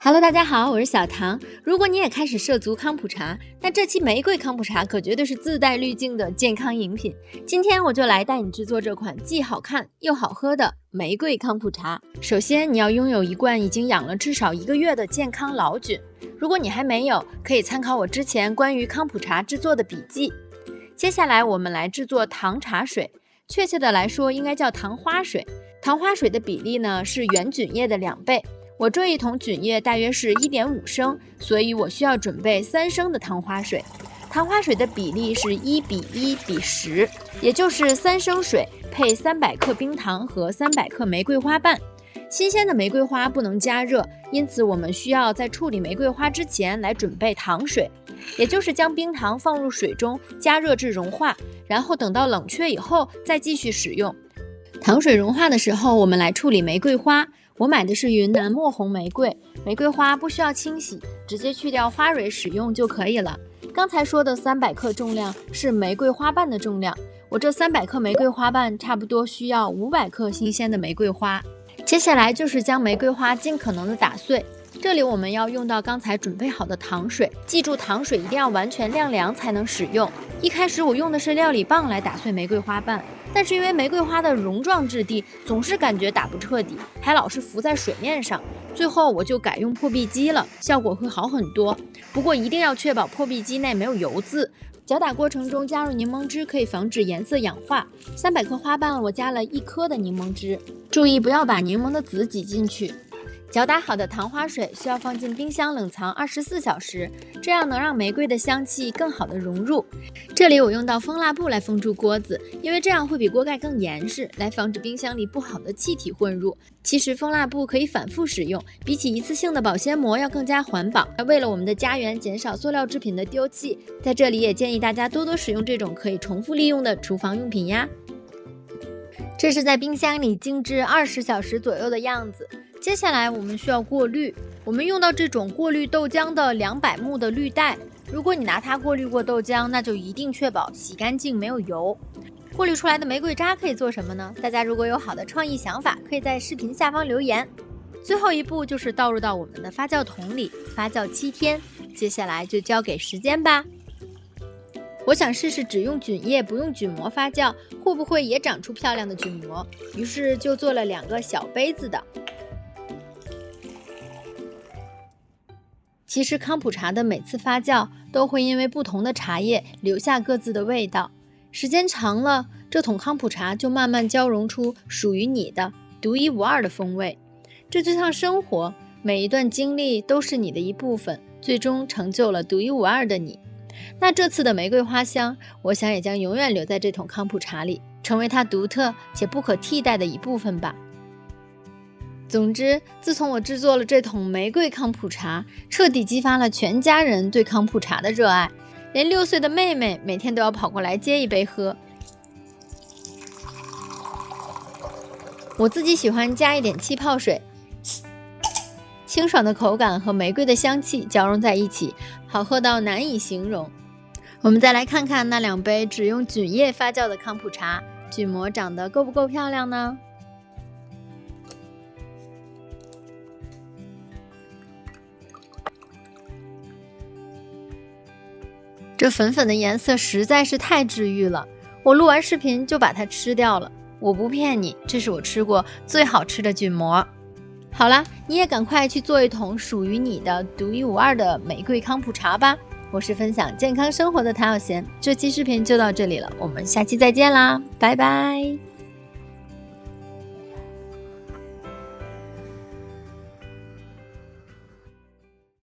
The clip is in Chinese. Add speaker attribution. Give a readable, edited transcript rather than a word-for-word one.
Speaker 1: Hello， 大家好，我是小唐。如果你也开始涉足康普茶，那这期玫瑰康普茶可绝对是自带滤镜的健康饮品。今天我就来带你制作这款既好看又好喝的玫瑰康普茶。首先，你要拥有一罐已经养了至少1个月的健康老菌。如果你还没有，可以参考我之前关于康普茶制作的笔记。接下来我们来制作糖茶水，确切的来说应该叫糖花水。糖花水的比例呢是原菌液的2倍。我这一桶菌液大约是1.5升，所以我需要准备3升的糖花水。糖花水的比例是1:1:10，也就是3升水配300克冰糖和300克玫瑰花瓣。新鲜的玫瑰花不能加热，因此我们需要在处理玫瑰花之前来准备糖水，也就是将冰糖放入水中加热至融化，然后等到冷却以后再继续使用。糖水融化的时候，我们来处理玫瑰花。我买的是云南墨红玫瑰，玫瑰花不需要清洗，直接去掉花蕊使用就可以了。刚才说的300克重量是玫瑰花瓣的重量，我这300克玫瑰花瓣差不多需要500克新鲜的玫瑰花。接下来就是将玫瑰花尽可能的打碎，这里我们要用到刚才准备好的糖水，记住糖水一定要完全晾凉才能使用。一开始我用的是料理棒来打碎玫瑰花瓣，但是因为玫瑰花的绒状质地总是感觉打不彻底，还老是浮在水面上，最后我就改用破壁机了，效果会好很多。不过一定要确保破壁机内没有油渍。搅打过程中加入柠檬汁可以防止颜色氧化。300克花瓣我加了1颗的柠檬汁，注意不要把柠檬的籽挤进去。搅打好的糖花水需要放进冰箱冷藏24小时，这样能让玫瑰的香气更好的融入。这里我用到蜂蜡布来封住锅子，因为这样会比锅盖更严实，来防止冰箱里不好的气体混入。其实蜂蜡布可以反复使用，比起一次性的保鲜膜要更加环保。为了我们的家园减少塑料制品的丢弃，在这里也建议大家多多使用这种可以重复利用的厨房用品呀。这是在冰箱里静置20小时左右的样子。接下来我们需要过滤，我们用到这种过滤豆浆的200目的滤袋。如果你拿它过滤过豆浆，那就一定确保洗干净没有油。过滤出来的玫瑰渣可以做什么呢？大家如果有好的创意想法，可以在视频下方留言。最后一步就是倒入到我们的发酵桶里，发酵7天。接下来就交给时间吧。我想试试只用菌液不用菌膜发酵，会不会也长出漂亮的菌膜？于是就做了2个小杯子的。其实康普茶的每次发酵都会因为不同的茶叶留下各自的味道，时间长了，这桶康普茶就慢慢交融出属于你的独一无二的风味。这就像生活，每一段经历都是你的一部分，最终成就了独一无二的你。那这次的玫瑰花香，我想也将永远留在这桶康普茶里，成为它独特且不可替代的一部分吧。总之，自从我制作了这桶玫瑰康普茶，彻底激发了全家人对康普茶的热爱，连6岁的妹妹每天都要跑过来接一杯喝。我自己喜欢加一点气泡水，清爽的口感和玫瑰的香气交融在一起，好喝到难以形容。我们再来看看那2杯只用菌液发酵的康普茶，菌膜长得够不够漂亮呢？这粉粉的颜色实在是太治愈了，我录完视频就把它吃掉了。我不骗你，这是我吃过最好吃的菌膜。好了，你也赶快去做一桶属于你的独一无二的玫瑰康普茶吧。我是分享健康生活的谭小贤，这期视频就到这里了，我们下期再见啦，拜拜。